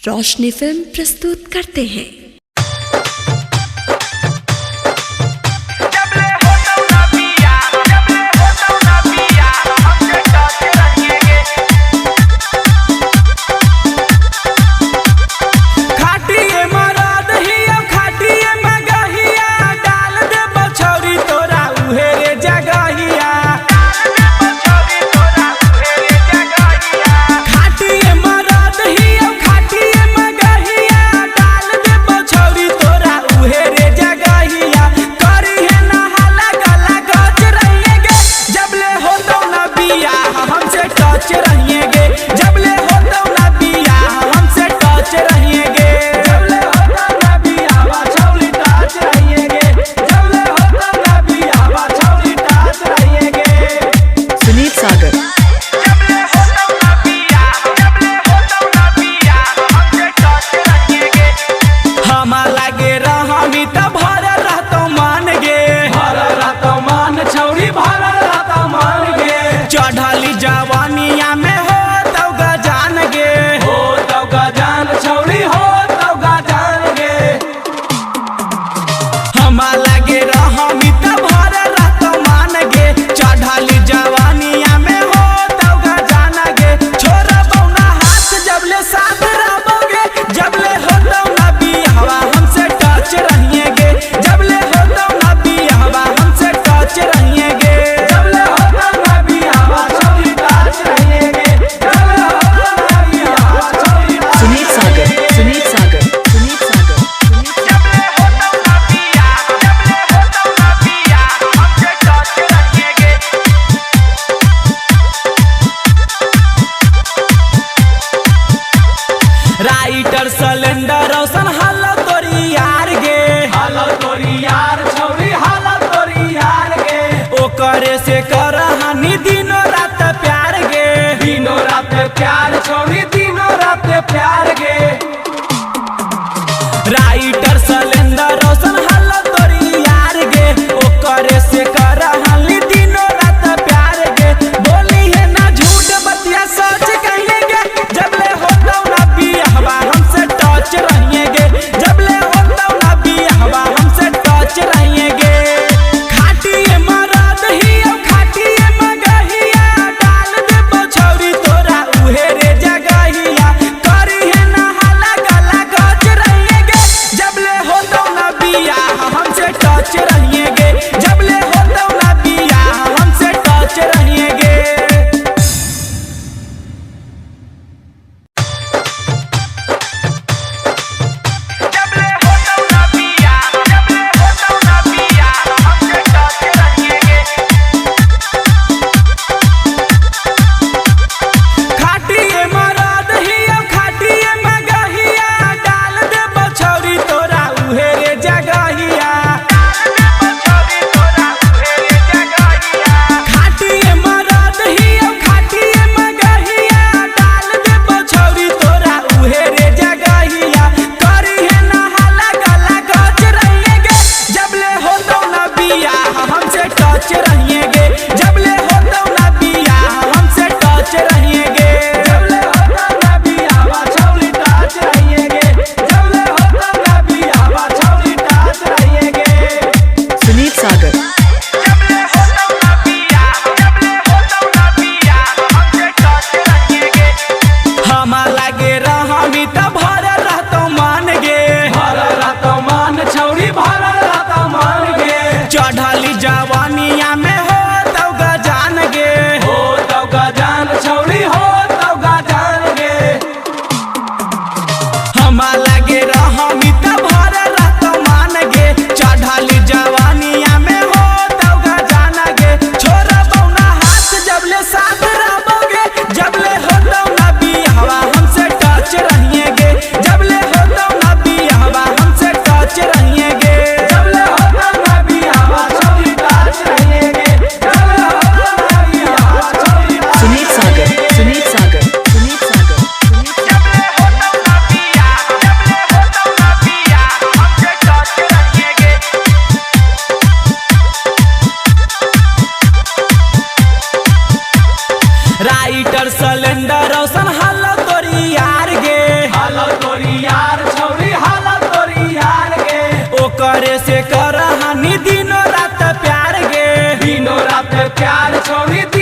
रोशनी film प्रस्तुत करते हैं। चढ़ली जवानिया में हो तब गजान गे, हो तब गजान छौड़ी हो तब गजान गे। हमा लगे रहमी तब भर रहत मान गे, चढ़ली जवानिया में हो तब गजान गे। छोरा बौना हाथ जबले साथ रहोगे, जबले हो तो नबी हवा हमसे टच रहिए गे, जबले हो तो नबी हवा हमसे टच रहिए गे। राइटर सिलेंडर रोशन हालो तोरी यार गे, हालो तोरी यार छौरी हालो तोरी यार गे। ओकरे से करहानी दिनों रात प्यार गे, दिनों रात प्यार छौरी दिनों रात प्यार गे। राइटर सिलेंडर रोशन हालो तोरी यार गे, ओकरे से करहानी दिनों रात प्यार गे। बोली है ना झूठ बतिया सच कहेंगे, जबले हो तो नबी हवा हमसे टच रहिएगे, जबले हो तो नबी हवा हमसे टच रहिएगे। खाटिए मरद ही अब खाटिए मगहिया, डाल दे बछौरी तोरा उहे रे जगहिया। करी है ना हाला प्यार छोड़ी